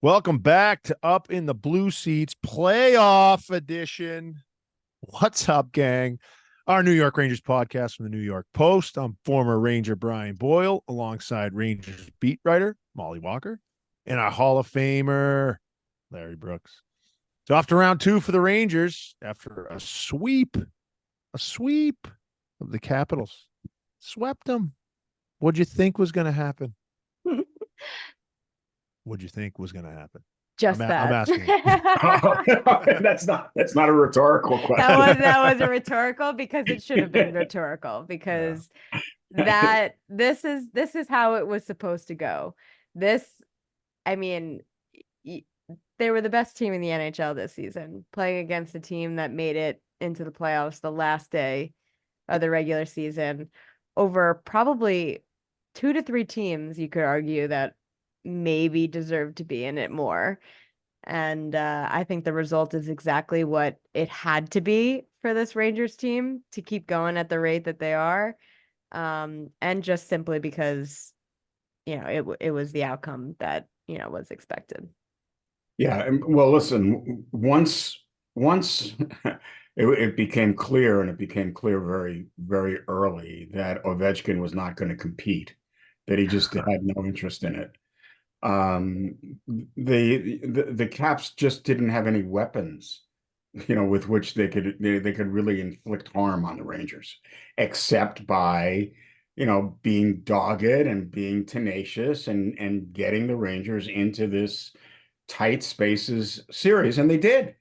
Welcome back to Up in the Blue Seats playoff edition. What's up, gang? Our New York Rangers podcast from the New York Post. I'm former Ranger Brian Boyle alongside Rangers beat writer Molly Walker and our Hall of Famer Larry Brooks. So after round two for the Rangers, after a sweep of the Capitals, swept them. What'd you think was going to happen? What'd you think was going to happen? Just I'm that. asking you. That's not a rhetorical question. That was a rhetorical because it should have been rhetorical because this is how it was supposed to go. I mean, they were the best team in the NHL this season, playing against a team that made it into the playoffs the last day of the regular season over probably 2 to 3 teams you could argue that maybe deserve to be in it more. And I think the result is exactly what it had to be for this Rangers team to keep going at the rate that they are. And just simply because, it was the outcome that, was expected. Yeah, well, listen, once it became clear, and it became clear very, very early that Ovechkin was not going to compete, that he just had no interest in it. The Caps just didn't have any weapons, with which they could really inflict harm on the Rangers, except by, being dogged and being tenacious and getting the Rangers into this tight spaces series, and they did.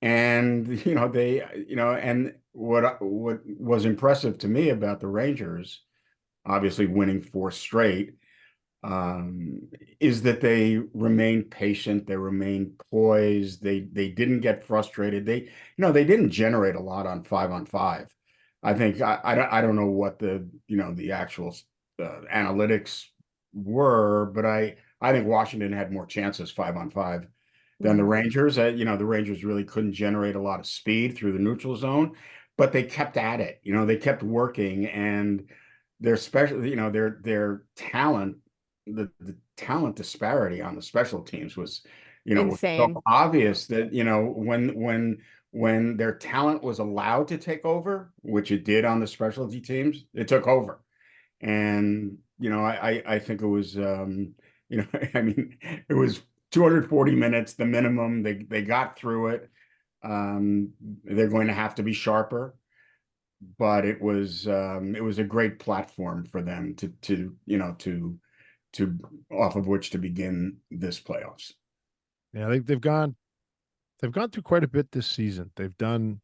And and what was impressive to me about the Rangers, obviously winning 4 straight, is that they remained patient, they remained poised, they didn't get frustrated. They didn't generate a lot on 5-on-5. I think I don't know what the actual analytics were, but I think Washington had more chances 5-on-5 than the Rangers. The Rangers really couldn't generate a lot of speed through the neutral zone, but they kept at it. They kept working, and their special, their talent, the talent disparity on the special teams was, was so Insane. obvious that, when their talent was allowed to take over, which it did on the specialty teams, it took over. And, I think it was, I mean, it was 240 minutes, the minimum. They got through it. They're going to have to be sharper, but it was a great platform for them to off of which to begin this playoffs. Yeah, they've gone through quite a bit this season. They've done,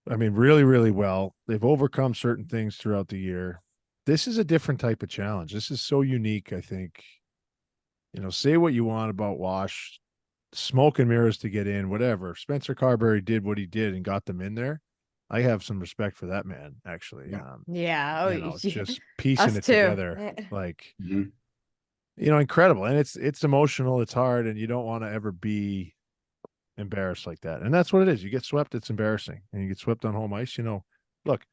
I mean, really, really well. They've overcome certain things throughout the year. This is a different type of challenge. This is so unique, I think. Say what you want about Wash, smoke and mirrors to get in, whatever. Spencer Carberry did what he did and got them in there. I have some respect for that man, actually. Yeah. Yeah. Just piecing Us it too. together, like, Mhm. incredible. And it's emotional, it's hard, and you don't want to ever be embarrassed like that. And that's what it is. You get swept, it's embarrassing. And you get swept on home ice, look,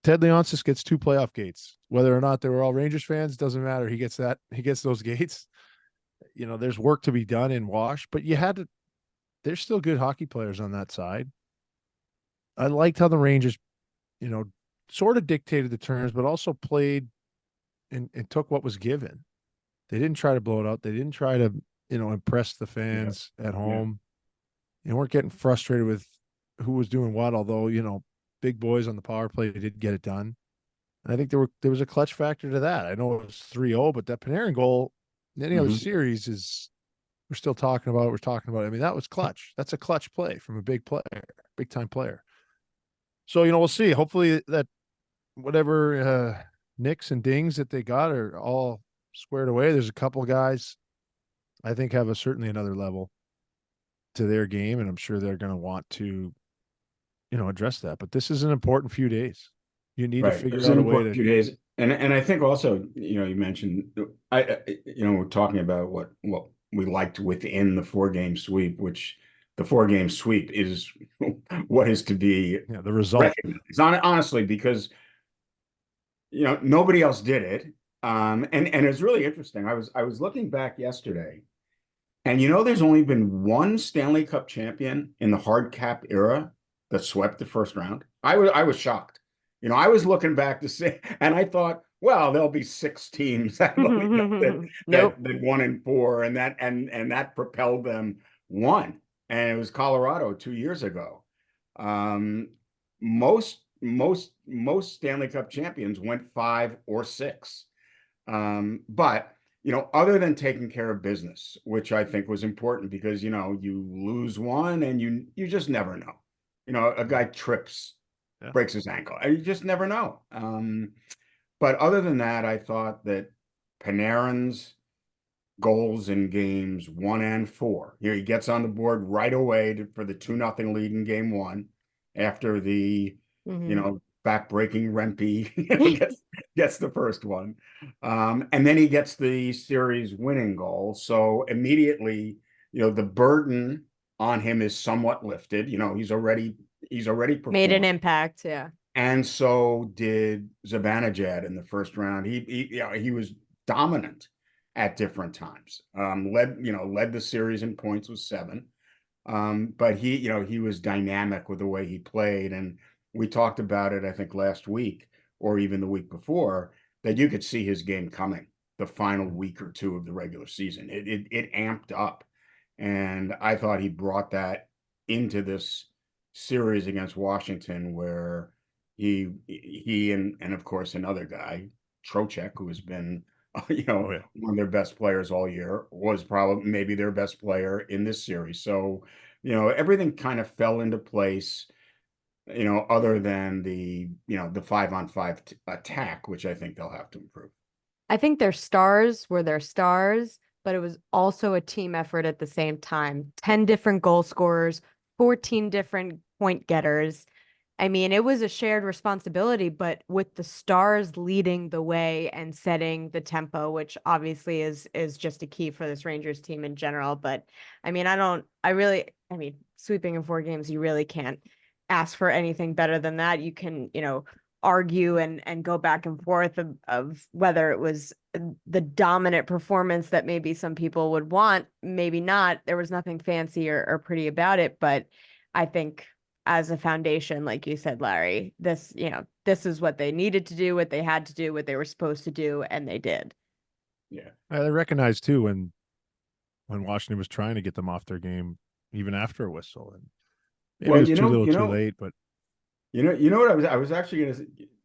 Ted Leonsis gets 2 playoff gates. Whether or not they were all Rangers fans, doesn't matter. He gets those gates. There's work to be done in Wash, but there's still good hockey players on that side. I liked how the Rangers, sort of dictated the terms, but also played and took what was given. They didn't try to blow it out. They didn't try to, impress the fans at home. They weren't getting frustrated with who was doing what, although, big boys on the power play did get it done. And I think there was a clutch factor to that. I know it was 3-0, but that Panarin goal in any other series we're still talking about. We're talking about. I mean, that was clutch. That's a clutch play from a big time player. So, we'll see. Hopefully that whatever nicks and dings that they got are all squared away. There's a couple of guys I think have certainly another level to their game, and I'm sure they're going to want to, address that. But this is an important few days. You need to figure out a way to. Few days, and I think also, you mentioned, we're talking about what we liked within the 4-game sweep, which the 4-game sweep is what is to be Yeah, the result. recognized. Honestly, because nobody else did it. And it's really interesting. I was looking back yesterday, and there's only been one Stanley Cup champion in the hard cap era that swept the first round. I was shocked. I was looking back to see, and I thought, well, there'll be six teams that, Nope. that 1 and 4, and that propelled them one. And it was Colorado 2 years ago. Um, most Stanley Cup champions went 5 or 6. But other than taking care of business, which I think was important because you lose one and you just never know. A guy trips, Yeah. breaks his ankle. You just never know. But other than that, I thought that Panarin's goals in games 1 and 4. He gets on the board right away for the 2-0 lead in game 1 after the back-breaking Rempe gets the first one. And then he gets the series winning goal. So immediately, the burden on him is somewhat lifted. He's already performed. Made an impact, yeah. And so did Zibanejad in the first round. He was dominant at different times. Led the series in points with 7. But he was dynamic with the way he played. And we talked about it, I think, last week or even the week before, that you could see his game coming the final week or 2 of the regular season. It amped up. And I thought he brought that into this series against Washington, where he and of course another guy, Trocheck, who has been one of their best players all year, was probably maybe their best player in this series. So everything kind of fell into place, other than the 5-on-5 attack, which I think they'll have to improve. I think their stars were their stars, but it was also a team effort at the same time. 10 different goal scorers, 14 different point getters. I mean, it was a shared responsibility, but with the stars leading the way and setting the tempo, which obviously is just a key for this Rangers team in general. But I mean, sweeping in 4 games, you really can't ask for anything better than that. You can, argue and go back and forth of whether it was the dominant performance that maybe some people would want, maybe not. There was nothing fancy or pretty about it, but I think as a foundation, like you said, Larry, this is what they needed to do, what they had to do, what they were supposed to do, and they did. Yeah. I recognize too when Washington was trying to get them off their game, even after a whistle, and maybe it was too little, too late. But you know what I was actually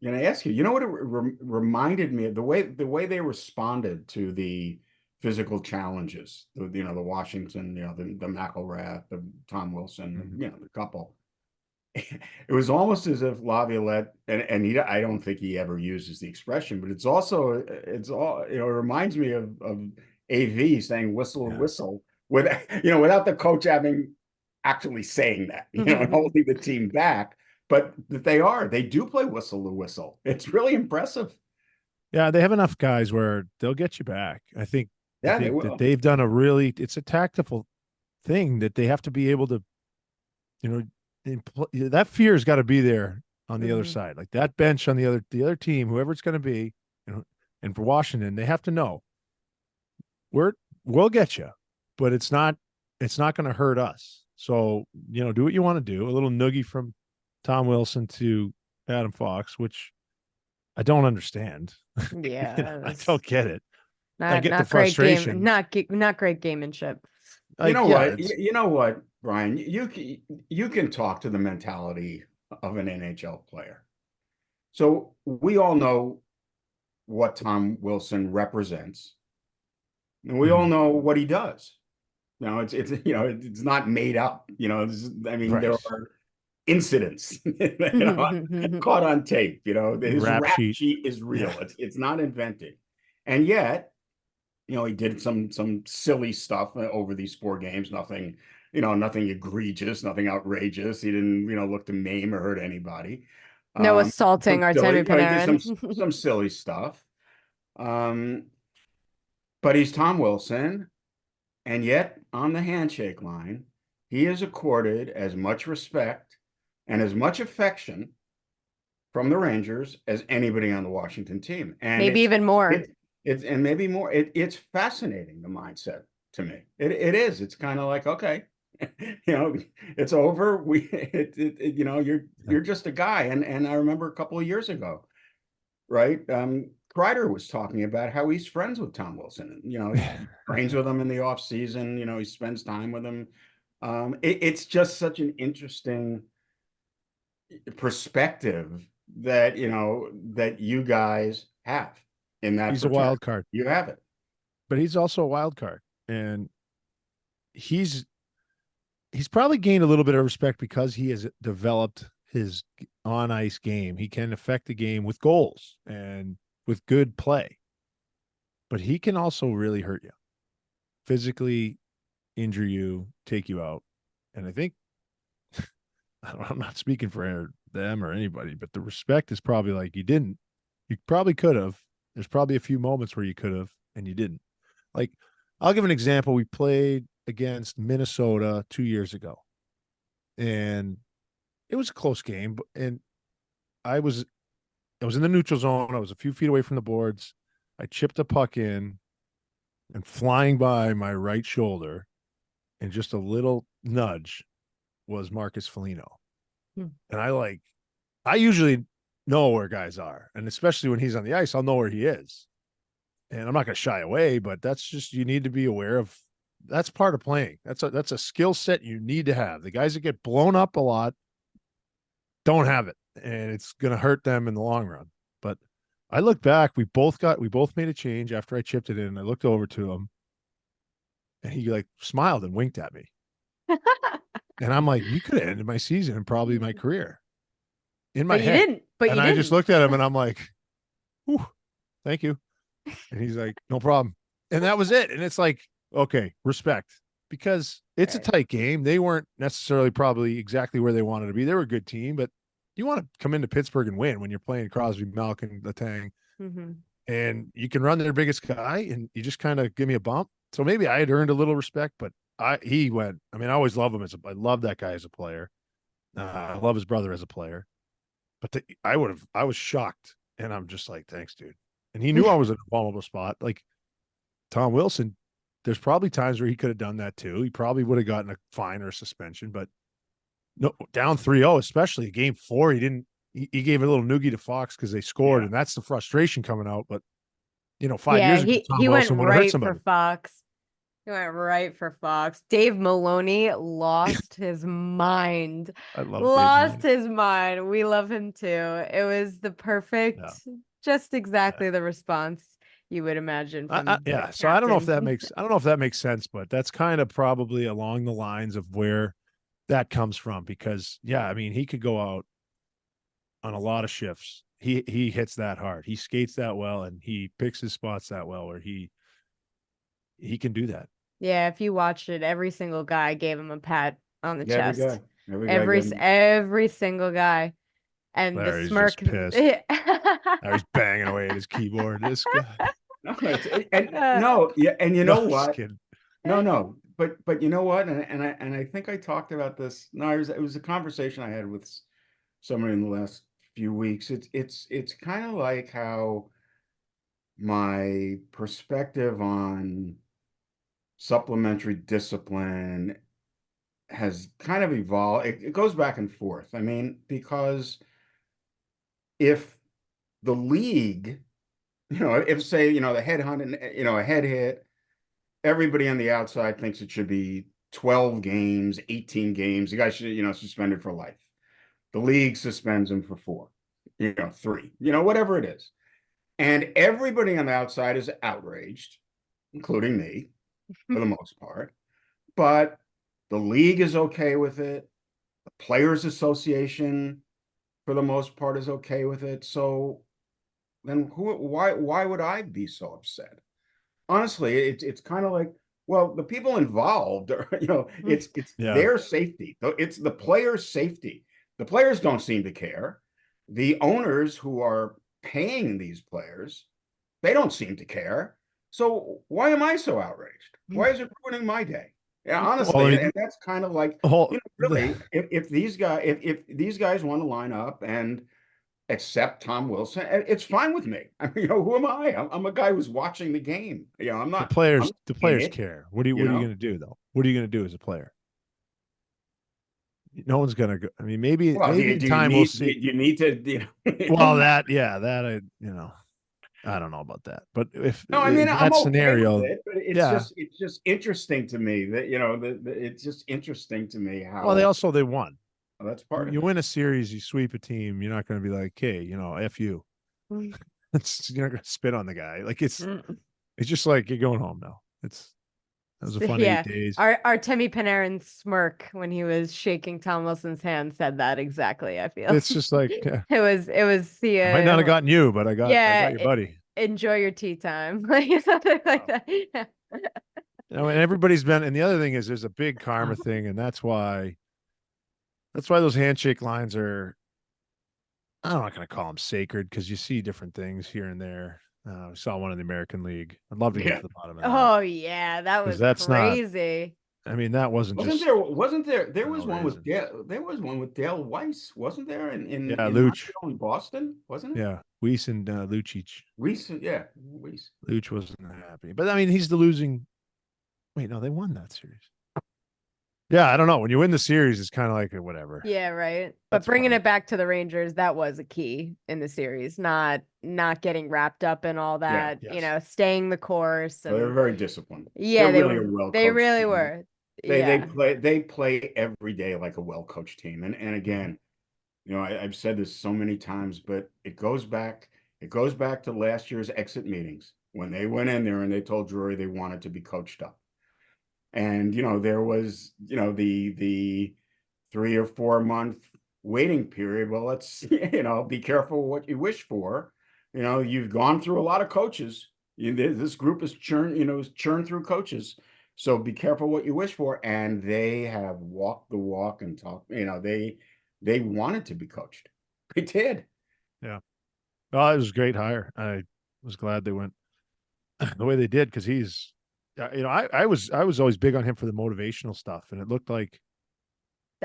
gonna ask you. You know what it reminded me of, the way they responded to the physical challenges. The Washington, the McElrath, the Tom Wilson, the couple. It was almost as if Laviolette, and I don't think he ever uses the expression, but it's all it reminds me of AV saying whistle, whistle, without the coach having actually saying that, and holding the team back. But that they do play whistle to whistle. It's really impressive. Yeah, they have enough guys where they'll get you back. I think they will. that they've done it's a tactical thing that they have to be able to, that fear's got to be there on the other side. Like that bench on the other team, whoever it's going to be, and for Washington, they have to know we'll get you, but it's not going to hurt us. So, do what you want to do. A little noogie from Tom Wilson to Adam Fox, which I don't understand. Yeah. I don't get it. I get the frustration. Not great gamemanship. You know what, Brian? You can talk to the mentality of an NHL player. So we all know what Tom Wilson represents, and we all know what he does. It's not made up. Right. There are incidents caught on tape. His rap sheet is real. Yeah. It's not invented, and yet he did some silly stuff over these 4 games. Nothing egregious, nothing outrageous. He didn't look to maim or hurt anybody. No assaulting Artemi Panarin. He did some silly stuff. But he's Tom Wilson, and yet on the handshake line, he is accorded as much respect and as much affection from the Rangers as anybody on the Washington team. And maybe even more. and maybe more. It's fascinating, the mindset to me. It is. It's kind of like, okay, it's over. Yeah. You're just a guy. And I remember a couple of years ago, right? Kreider was talking about how he's friends with Tom Wilson. He trains with him in the off season. He spends time with him. It's just such an interesting perspective that you guys have in that He's a fraternity. wild card, You have it. but he's also a wild card. And he's probably gained a little bit of respect because he has developed his on ice game. He can affect the game with goals and with good play, but he can also really hurt you, physically injure you, take you out. And I think I'm not speaking for them or anybody, but the respect is probably like, you probably could have. There's probably a few moments where you could have and you didn't. Like, I'll give an example. We played against Minnesota 2 years ago, and it was a close game. And I was in the neutral zone. I was a few feet away from the boards. I chipped a puck in, and flying by my right shoulder, and just a little nudge, was Marcus Foligno. Hmm. And I usually know where guys are, and especially when he's on the ice, I'll know where he is. And I'm not going to shy away, but that's just, you need to be aware of. That's part of playing. That's a skill set you need to have. The guys that get blown up a lot don't have it, and it's going to hurt them in the long run. But I look back, we both made a change after I chipped it in. I looked over to him, and he like smiled and winked at me. And I'm like, you could have ended my season and probably my career in my But you head. didn't. But And you I didn't. just looked at him and I'm like, whew, thank you. And he's like, no problem. And that was it. And it's like, okay, respect, because it's a tight game. They weren't necessarily probably exactly where they wanted to be. They were a good team, but you want to come into Pittsburgh and win when you're playing Crosby, Malkin, Letang, Mm-hmm. and you can run their biggest guy and you just kind of give me a bump. So maybe I had earned a little respect, but he went. I mean, I always love him I love that guy as a player. I love his brother as a player, but I was shocked, and I'm just like, thanks, dude. And he knew I was in a vulnerable spot. Like Tom Wilson, there's probably times where he could have done that too. He probably would have gotten a fine or a suspension, but no, down 3-0, especially game 4, he gave a little noogie to Fox because they scored, and that's the frustration coming out. But 5 Yeah, years ago, Tom he went Wilson would have hurt right somebody. for Fox. He went right for Fox. Dave Maloney lost his mind. I love Dave Lost Maloney. his mind. We love him too. It was the perfect, Yeah. just exactly the response you would imagine from the Yeah. So I don't know if captain. that makes sense, but that's kind of probably along the lines of where that comes from. Because I mean, he could go out on a lot of shifts. He hits that hard. He skates that well, and he picks his spots that well, where he can do that. Yeah, if you watched it, every single guy gave him a pat on the Yeah, chest. every guy gave him. Every single guy. And the Larry's smirk. just pissed. Larry's banging away at his keyboard. This guy. No, no, yeah, and you know No, just what? kidding. No, but you know what? And I think I talked about this. No, it was a conversation I had with somebody in the last few weeks. It's kind of like how my perspective on supplementary discipline has kind of evolved. It goes back and forth. I mean, because if the league, if say, the headhunt and, a head hit, everybody on the outside thinks it should be 12 games, 18 games. The guy should, suspended for life. The league suspends him for 4, 3, whatever it is. And everybody on the outside is outraged, including me, for the most part. But the league is okay with it. The Players Association, for the most part, is okay with it. So then why would I be so upset? Honestly, it's kind of like, well, the people involved are, it's Yeah. their safety. It's the players' safety. The players don't seem to care. The owners who are paying these players, they don't seem to care. So why am I so outraged? Why is it ruining my day? Yeah, Well, honestly, I mean, and that's kind of like, whole, really, if these guys want to line up and accept Tom Wilson, it's fine with me. I mean, who am I? I'm a guy who's watching the game. I'm The not. players, I'm the not in players it. care. What are you going to do though? What are you going to do as a player? No one's going to go. I mean, maybe Well, maybe in do you time we'll need see. you need to Well, I don't know about that. But if No, I mean, I'm that okay with scenario, it, but yeah. it's just interesting to me that it's just interesting to me Well, how they won. that's part of You it. win a series, you sweep a team. You're not going to be like, hey, f you. You're not going to spit on the guy. Like it's just like you're going home now. That was a fun Yeah. 8 days. Our Timmy Panarin smirk when he was shaking Tom Wilson's hand said that exactly, I feel. It's just like it was see I might not have ya. gotten you, but I got your buddy. Enjoy your tea time. Like something like that. Yeah. And everybody's been, and the other thing is there's a big karma thing, and that's why those handshake lines are, I'm not going to call them sacred because you see different things here and there. We saw one in the American League. I'd love to get to the bottom of that. Oh yeah, that was that's not, crazy. I mean, that wasn't there was one with raisins. there was one with Dale Weiss, wasn't there in Luch. Montreal and Boston, wasn't it? Yeah, Weiss and Lucic. Weiss, yeah, Weiss. Luch wasn't happy, but I mean, he's the losing. Wait, no, they won that series. Yeah, I don't know. When you win the series, it's kind of like whatever. Yeah, right. But bringing it back to the Rangers, that was a key in the series. Not getting wrapped up in all that. Yes. Staying the course. They were very disciplined. Yeah, They're really a well. They really were. They play every day like a well coached team. And again, I've said this so many times, but it goes back to last year's exit meetings when they went in there and they told Drury they wanted to be coached up. And there was the 3 or 4 month waiting period. Well, let's be careful what you wish for. You've gone through a lot of coaches. This group is churned through coaches. So be careful what you wish for. And they have walked the walk and talked. They wanted to be coached. They did. Yeah. Oh, it was a great hire. I was glad they went the way they did because he's, I was always big on him for the motivational stuff, and it looked like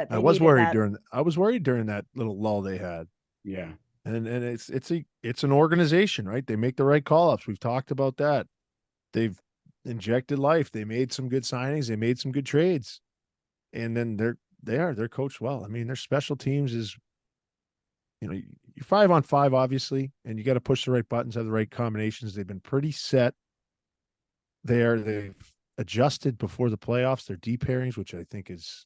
I was worried during that little lull they had. Yeah. And it's an organization, right? They make the right call-ups. We've talked about that. They've injected life. They made some good signings. They made some good trades. And then they're coached well. I mean, their special teams is, you're 5-on-5, obviously, and you got to push the right buttons, have the right combinations. They've been pretty set. They've adjusted before the playoffs. Their D pairings, which I think is,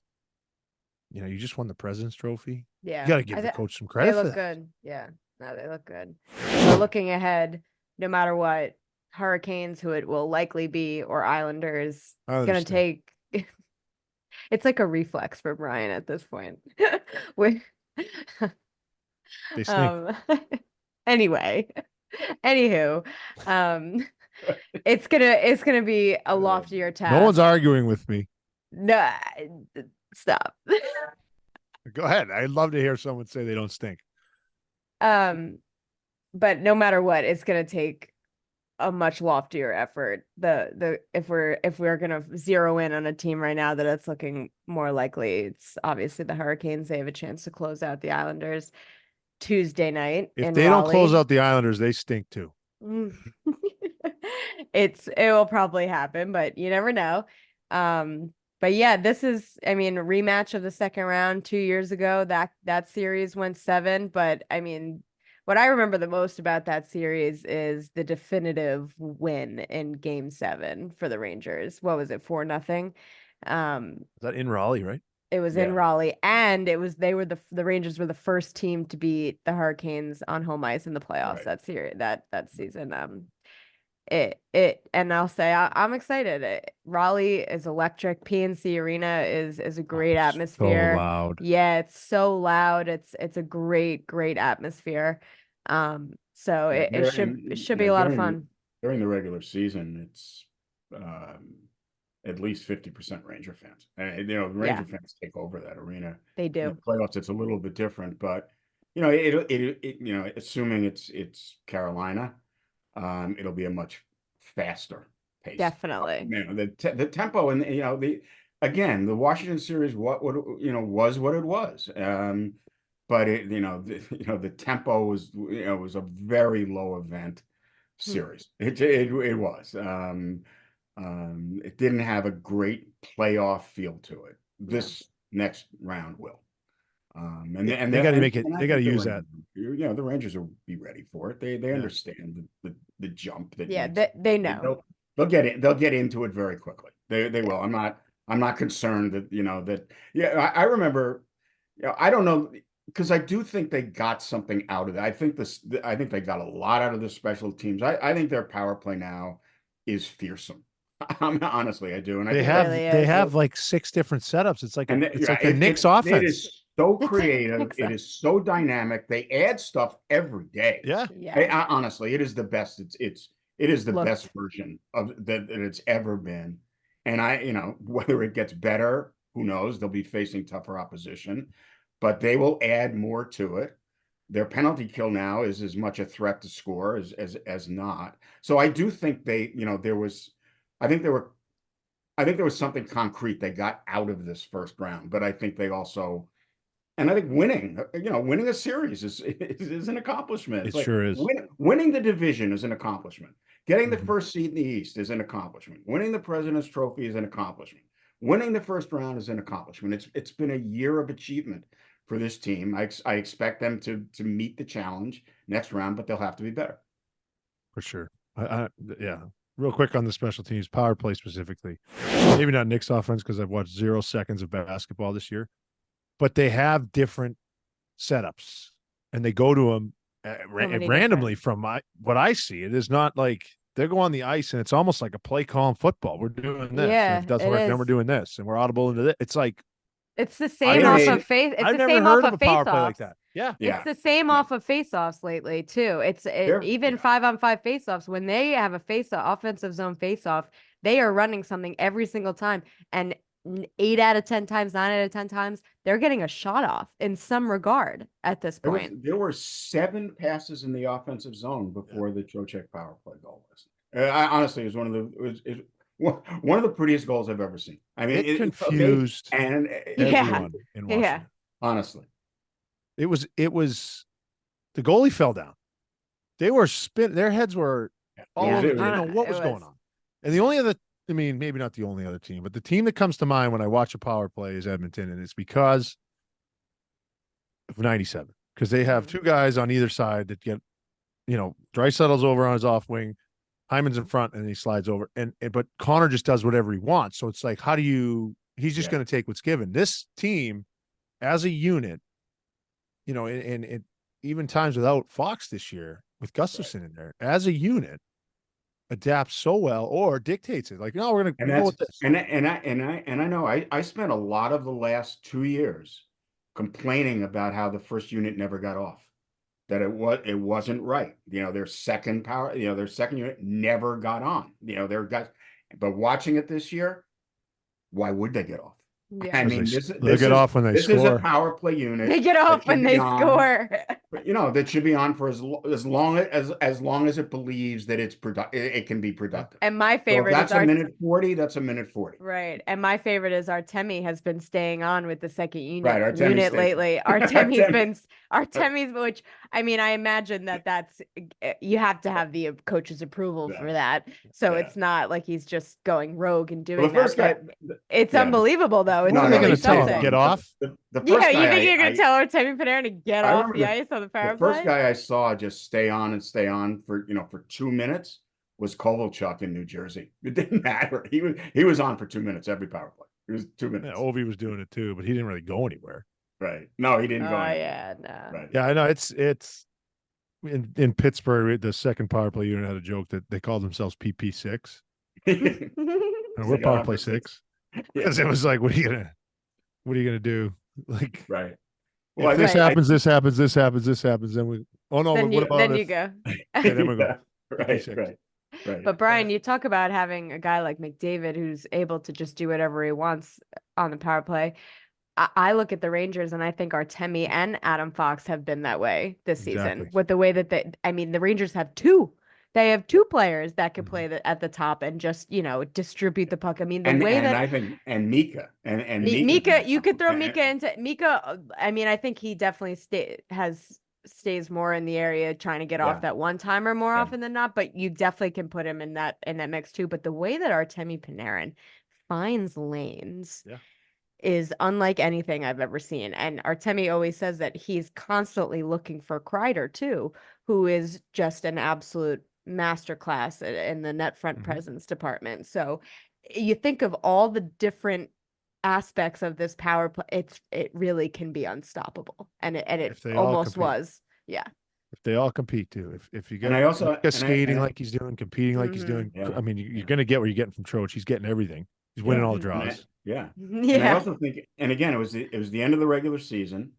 you just won the President's Trophy. Yeah. You got to give the coach some credit. They look good. Yeah. No, they look good. So looking ahead, no matter what, Hurricanes, who it will likely be, or Islanders, it's going to take. It's like a reflex for Brian at this point. They stink. Anyway, anywho, it's gonna be a loftier task. No one's arguing with me. No, stop. Go ahead. I'd love to hear someone say they don't stink. But no matter what, it's gonna take a much loftier effort. If we're gonna zero in on a team right now that it's looking more likely, it's obviously the Hurricanes. They have a chance to close out the Islanders Tuesday night. If they don't close out the Islanders, they stink too. It will probably happen, but you never know. But yeah, this is, a rematch of the second round 2 years ago. That series went 7, but what I remember the most about that series is the definitive win in Game 7 for the Rangers. What was it, 4-0? Is that in Raleigh, right? It was in Raleigh, and the Rangers were the first team to beat the Hurricanes on home ice in the playoffs that series that season. And I'll say I'm excited. Raleigh is electric. PNC Arena is a great atmosphere. So loud. Yeah, it's so loud. It's a great atmosphere. So it should be a lot of fun. During the regular season, it's at least 50% Ranger fans. And Ranger fans take over that arena. They do. In the playoffs, it's a little bit different, but assuming it's Carolina, it'll be a much faster pace. Definitely. The tempo and the Washington series was what it was. but the tempo was a very low event series. It was. It didn't have a great playoff feel to it. This next round will. They got to make it. and I They got to think use that. The Rangers will be ready for it. They Yeah. understand the jump that Yeah, needs. they know. They'll get it. They'll get into it very quickly. They will. I'm not concerned that that. Yeah, I remember. I don't know, because I do think they got something out of it. I think they got a lot out of the special teams. I think their power play now is fearsome. Honestly, I do. And I They think have really they is. have like 6 different setups. It's like and it's like the Knicks it offense. is so It's like creative. Knicks It is so dynamic. They add stuff every day. Yeah. Honestly, it is the best. It is the Looked. best version of that it's ever been. And whether it gets better, who knows? They'll be facing tougher opposition, but they will add more to it. Their penalty kill now is as much a threat to score as not. So I do think I think there was something concrete they got out of this first round, but I think they also, and I think winning a series is an accomplishment. It sure is. Winning the division is an accomplishment. Getting the Mhm. first seed in the East is an accomplishment. Winning the President's Trophy is an accomplishment. Winning the first round is an accomplishment. It's been a year of achievement for this team. I expect them to meet the challenge next round, but they'll have to be better. For sure. Yeah. Real quick on the special teams, power play specifically. Maybe not Knicks offense because I've watched 0 seconds of basketball this year, but they have different setups and they go to them randomly from what I see. It is not like they go on the ice and it's almost like a play call in football. We're doing this. Yeah, and if it doesn't it work, is. then we're doing this and we're audible into this. It's like It's the same never off seen- of face. It's I've the never same heard off of a of power face play like offs. that. Yeah. It's the same off of face-offs lately too. Even 5-on-5 face-offs. When they have a offensive zone face-off, they are running something every single time, and 8 out of 10 times, 9 out of 10 times, they're getting a shot off in some regard at this point. There were 7 passes in the offensive zone before the Trocheck power play goal was. Honestly, it was one of the prettiest goals I've ever seen. I mean, it confused everyone in Washington. Honestly, it was the goalie fell down. They were their heads were all over. They didn't know what was going on. And the only other, I mean, maybe not the only other team, but the team that comes to mind when I watch a power play is Edmonton, and it's because of 97. Because they have 2 guys on either side that get, Dreisaitl's over on his off wing, Hyman's in front, and he slides over. But Connor just does whatever he wants. So it's like, he's just going to take what's given. This team, as a unit, and even times without Fox this year, with Gustafsson in there, as a unit, adapts so well or dictates it. Like, no, we're going to go with this. And I know I spent a lot of the last 2 years complaining about how the first unit never got off. That it wasn't right. Their second unit never got on. Their guys, but watching it this year, why would they get off? Yeah. I mean, they get off when they score. This is a power play unit. They get off when they score. That should be on for as long as it believes that it can be productive. And my favorite that's a minute 40. That's a minute 40. Right. And my favorite is Artemi has been staying on with the second unit lately. Artemi's, which, I mean, I imagine that's you have to have the coach's approval for that. So it's not like he's just going rogue and doing that. It's unbelievable though. It's they're going to tell him get off. You think you're going to tell Artemi Panarin to get off the ice on the power play? The first guy I saw just stay on for 2 minutes was Kovalchuk in New Jersey. It didn't matter. He was on for 2 minutes every power play. It was 2 minutes. Yeah, Ovi was doing it too, but he didn't really go anywhere. Right. No, he didn't go anywhere. Yeah, no. Right. Yeah, I know. It's in Pittsburgh, the second power play unit had a joke that they called themselves PP6. And we're power play 6. Because it was like, what are you gonna do? Like, right. Well, if this happens, this happens, this happens, this happens, then we. Oh no! Then what about then if, you go. then we go. Right. But Brian, you talk about having a guy like McDavid who's able to just do whatever he wants on the power play. I look at the Rangers and I think Artemi and Adam Fox have been that way this season with the way that the Rangers have 2 They have two players that can Mhm. play at the top and just, distribute the puck. I mean, the And way and that I think and Mika and Mika, you could throw and- Mika into Mika. I mean, I think he definitely stays more in the area trying to get off Yeah. that one timer more Yeah. often than not. But you definitely can put him in that mix too. But the way that Artemi Panarin finds lanes Yeah. is unlike anything I've ever seen. And Artemi always says that he's constantly looking for Kreider too, who is just an absolute masterclass in the net front Mhm. presence department. So you think of all the different aspects of this power play, it really can be unstoppable. And it If they all almost compete. was. Yeah. If they all compete too, if you And get I also Mika skating like he's doing, competing like he's Mhm. doing, Yeah. I mean, you're going to get what you're getting from Troach. He's getting everything. He's winning Yeah. all the And draws. Yeah. Yeah. And I also think, and again, it was the end of the regular season,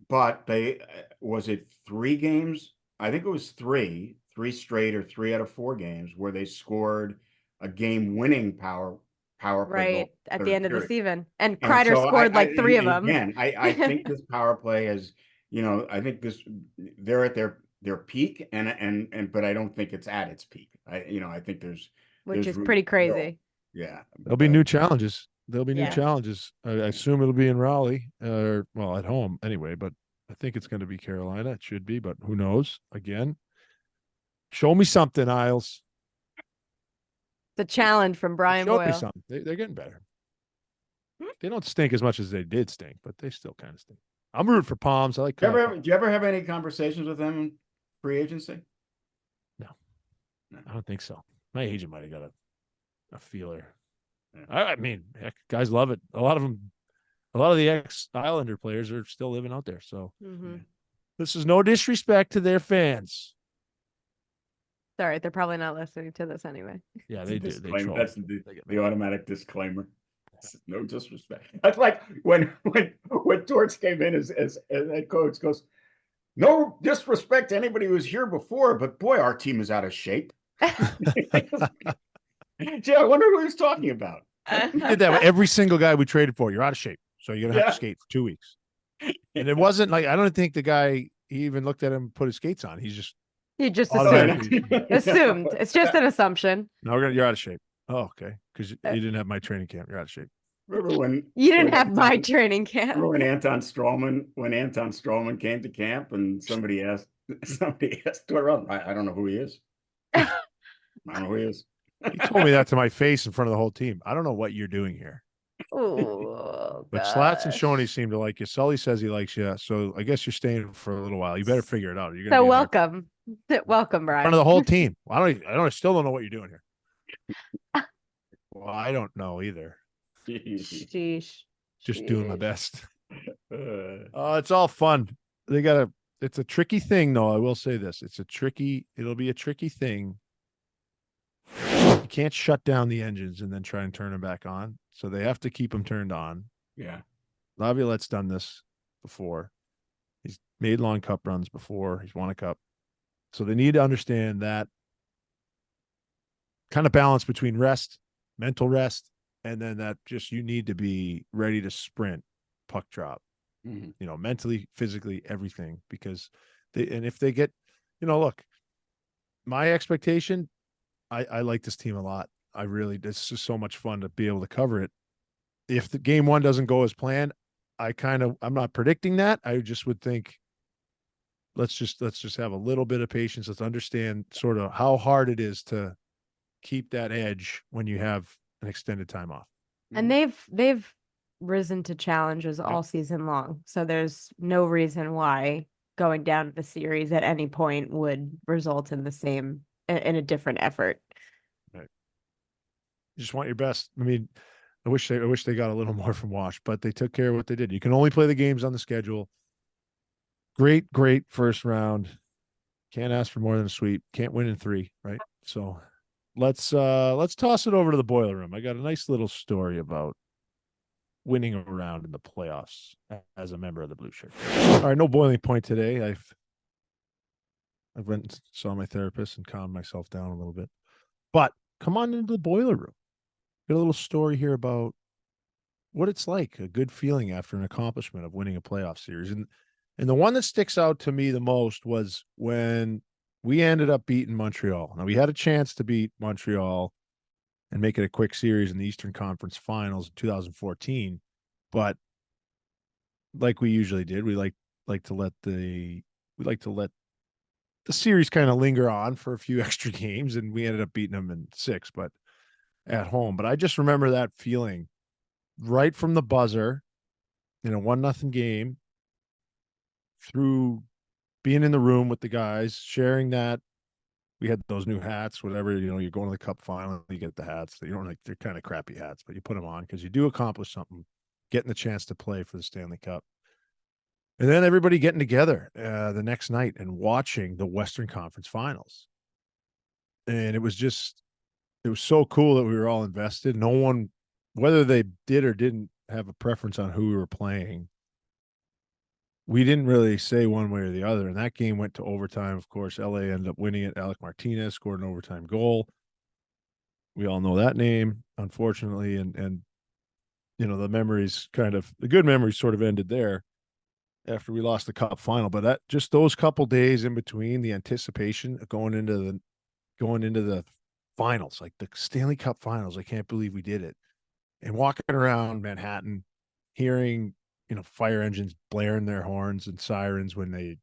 but they was it 3 games? I think it was three straight or 3 out of 4 games where they scored a game-winning power play goal Right at the third end of the period. season. And And Kreider so scored like 3 of and them. again, I think this power play is, I think they're at their peak and but I don't think it's at its peak. I think Which there's is room pretty to grow. crazy. Yeah. There'll be new challenges. There'll be new Yeah. challenges. I assume it'll be in Raleigh, or well, at home anyway. But I think it's going to be Carolina. It should be, but who knows? Again, show me something, Isles. The challenge from Brian Show me Boyle. something. They're getting better. They don't stink as much as they did stink, but they still kind of stink. I'm rooting for Palms. I like Do Kyle. you ever have any conversations with them in free agency? I don't think so. My agent might have got a feeler. Yeah. I mean, heck, guys love it. A lot of the ex-Islander players are still living out there. So Mhm. this is no disrespect to their fans. Sorry, they're probably not listening to this anyway. Yeah, It's they a do. They disclaimer. troll. That's They get the automatic disclaimer. No disrespect. That's like when Torts came in as head coach, goes, no disrespect to anybody who was here before, but boy, our team is out of shape. Gee, I wonder who he was talking about. We did that with every single guy we traded for. You're out of shape, so you're gonna have to skate for 2 weeks. And it wasn't like I don't think the guy he even looked at him and put his skates on. He's just You just automatically assumed. It's just an assumption. no, you're out of shape. Oh, okay, because you didn't have my training camp. You're out of shape. Remember when You didn't when have my Anton- training camp. Remember when Anton Strawman came to camp and somebody asked Torrell, I don't know who he is. I don't know who he is. He told me that to my face in front of the whole team. I don't know what you're doing here. Oh, But Slats and gosh. Shoney seem to like you. Sully says he likes you, so I guess you're staying for a little while. You better figure it out. You're gonna So be in there welcome. Welcome, in Brian. front of the whole team. I still don't know what you're doing here. Well, I don't know either. Sheesh. Just doing my Sheesh. best. Uh, It's all fun. It's a tricky thing, though. I will say this. It'll be a tricky thing. You can't shut down the engines and then try and turn them back on. So they have to keep them turned on. yeah. Laviolette's done this before. He's made long cup runs before. He's won a cup. So they need to understand that kind of balance between rest, mental rest, and then that just you need to be ready to sprint, puck drop, Mhm. Mentally, physically, everything. Because if they get, look, my expectation, I like this team a lot. This is so much fun to be able to cover it. If the game one doesn't go as planned, I'm not predicting that. I just would think let's just have a little bit of patience. Let's understand sort of how hard it is to keep that edge when you have an extended time off. And they've risen to challenges all season long. So there's no reason why going down to the series at any point would result in in a different effort. Right. You just want your best. I mean, I wish they got a little more from Wash, but they took care of what they did. You can only play the games on the schedule. Great first round. Can't ask for more than a sweep. Can't win in 3, right? So let's toss it over to the Boyle Room. I got a nice little story about winning a round in the playoffs as a member of the Blue Shirt. All right, no boiling point today. I went and saw my therapist and calmed myself down a little bit. But come on into the Boiler Room. Got a little story here about what it's like, a good feeling after an accomplishment of winning a playoff series. And the one that sticks out to me the most was when we ended up beating Montreal. Now we had a chance to beat Montreal and make it a quick series in the Eastern Conference Finals in 2014, but like we usually did, like to let the series kind of linger on for a few extra games, and we ended up beating them in 6, but at home. But I just remember that feeling right from the buzzer in a 1-0 game, through being in the room with the guys, sharing that. We had those new hats, whatever, you're going to the cup final, you get the hats. You don't like, they're kind of crappy hats, but you put them on because you do accomplish something, getting the chance to play for the Stanley Cup. And then everybody getting together the next night and watching the Western Conference Finals. And it was so cool that we were all invested. No one, whether they did or didn't have a preference on who we were playing, we didn't really say one way or the other. And that game went to overtime. Of course, LA ended up winning it. Alec Martinez scored an overtime goal. We all know that name, unfortunately. And the good memories sort of ended there after we lost the cup final. But that, just those couple days in between, the anticipation of going into the finals, like the Stanley Cup finals, I can't believe we did it. And walking around Manhattan, hearing, fire engines blaring their horns and sirens when they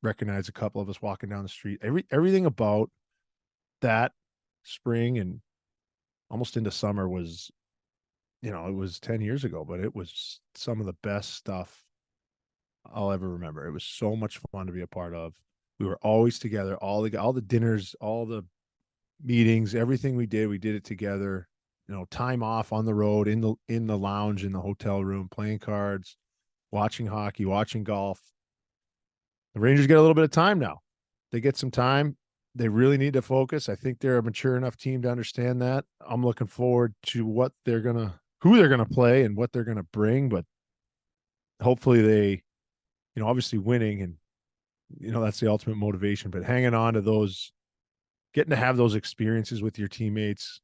recognize a couple of us walking down the street. Everything about that spring and almost into summer was, it was 10 years ago, but it was some of the best stuff I'll ever remember. It was so much fun to be a part of. We were always together, all the dinners, all the meetings, everything we did it together. Time off on the road, in the lounge, in the hotel room, playing cards, watching hockey, watching golf. The Rangers get a little bit of time now. They get some time. They really need to focus. I think they're a mature enough team to understand that. I'm looking forward to who they're gonna play and what they're gonna bring. But hopefully they, obviously winning, and that's the ultimate motivation. But hanging on to those, getting to have those experiences with your teammates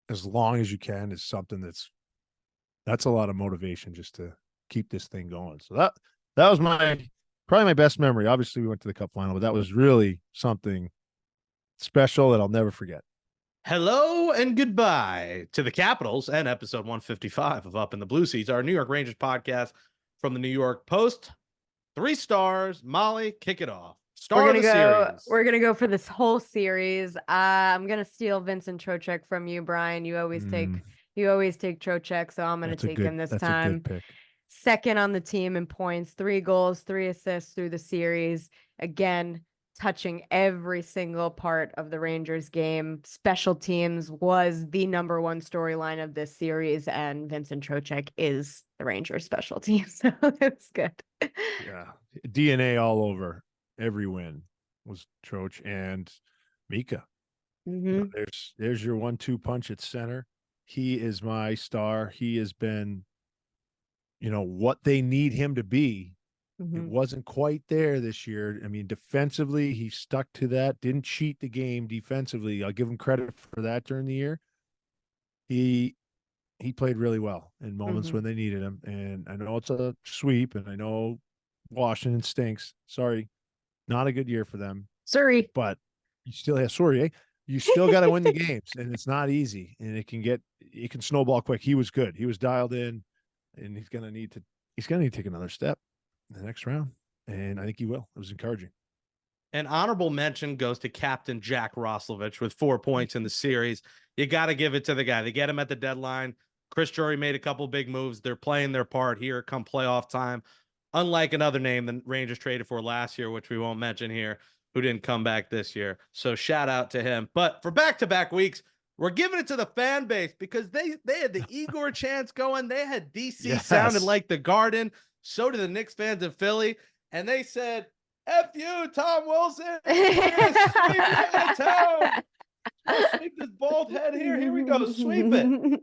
as long as you can is something that's a lot of motivation just to keep this thing going. So that was probably my best memory. Obviously we went to the cup final, but that was really something special that I'll never forget. Hello and goodbye to the Capitals and episode 155 of Up in the Blue Seats, our New York Rangers podcast from the New York Post. 3 stars. Molly, kick it off. We're gonna go for this whole series. I'm gonna steal Vincent Trocheck from you, Brian. You always take Trocheck, so I'm gonna take him this time. A good pick. Second on the team in points, 3 goals, 3 assists through the series. Again, touching every single part of the Rangers game. Special teams was the number 1 storyline of this series, and Vincent Trocheck is the Rangers special team. So it's good. Yeah. DNA all over. Every win was Troch and Mika. Mm-hmm. There's your 1-2 punch at center. He is my star. He has been, what they need him to be. Mm-hmm. It wasn't quite there this year. I mean, defensively, he stuck to that, didn't cheat the game defensively. I'll give him credit for that during the year. He played really well in moments when they needed him. And I know it's a sweep, and I know Washington stinks. Sorry. Not a good year for them. Sorry. But you still have you still got to win the games, and it's not easy, and it can snowball quick. He was good. He was dialed in, and he's going to need to take another step in the next round. And I think he will. It was encouraging. An honorable mention goes to Captain Jack Roslovich with 4 points in the series. You got to give it to the guy. They get him at the deadline. Chris Drury made a couple big moves. They're playing their part here come playoff time. Unlike another name the Rangers traded for last year, which we won't mention here, who didn't come back this year. So shout out to him. But for back-to-back weeks, we're giving it to the fan base because they had the Igor chants going. They had DC sounded like the Garden. So did the Knicks fans in Philly. And they said, F you, Tom Wilson. We're going to sweep you out of town. Sweep this bald head here. Here we go. Sweep it.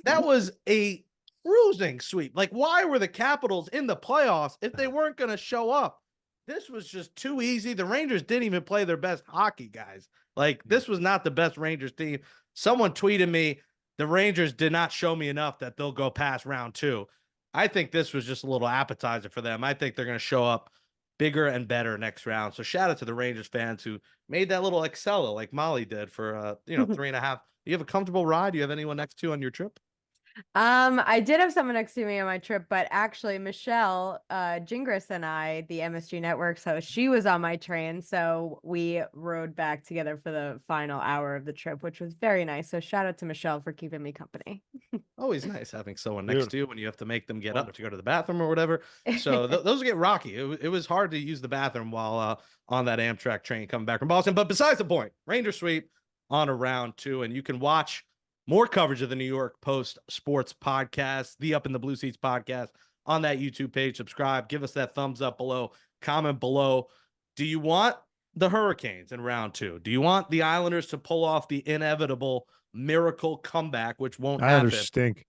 That was a cruising sweep. Like, why were the Capitals in the playoffs if they weren't going to show up? This was just too easy. The Rangers didn't even play their best hockey, guys. Like, this was not the best Rangers team. Someone tweeted me, the Rangers did not show me enough that they'll go past round 2. I think this was just a little appetizer for them. I think they're going to show up bigger and better next round. So shout out to the Rangers fans who made that little Excella like Molly did for 3.5. You have a comfortable ride? Do you have anyone next to you on your trip? I did have someone next to me on my trip, but actually Michelle, Gingras and I, the MSG Network's host, she was on my train. So we rode back together for the final hour of the trip, which was very nice. So shout out to Michelle for keeping me company. Always nice having someone next Beautiful. to you when you have to make them get up to go to the bathroom or whatever. So those get rocky. It was hard to use the bathroom while on that Amtrak train coming back from Boston. But besides the point, Ranger sweep on a round 2, and you can watch more coverage of the New York Post Sports Podcast, the Up in the Blue Seats podcast, on that YouTube page. Subscribe, give us that thumbs up below, comment below. Do you want the Hurricanes in round 2? Do you want the Islanders to pull off the inevitable miracle comeback, which won't happen? Islanders stink.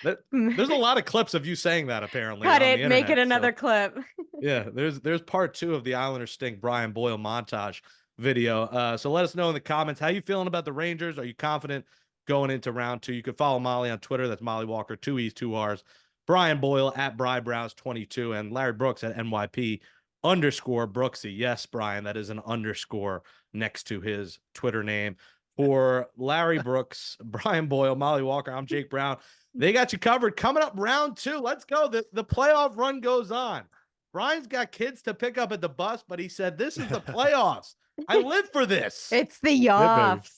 There's a lot of clips of you saying that apparently. Cut on it, the make it internet, another so, clip. yeah, there's part 2 of the Islanders stink Brian Boyle montage video. So let us know in the comments how you feeling about the Rangers. Are you confident going into round 2? You can follow Molly on Twitter. That's Molly Walker, 2 E's, 2 R's. Brian Boyle at BryBrowse22 and Larry Brooks at NYP_Brooksy. Yes, Brian, that is an underscore next to his Twitter name. For Larry Brooks, Brian Boyle, Molly Walker, I'm Jake Brown. They got you covered. Coming up round 2. Let's go. The playoff run goes on. Brian's got kids to pick up at the bus, but he said, this is the playoffs. I live for this. It's the Yoffs.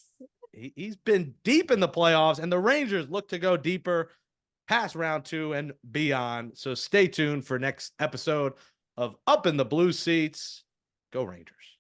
He's been deep in the playoffs, and the Rangers look to go deeper past round 2 and beyond. So stay tuned for next episode of Up in the Blue Seats. Go Rangers.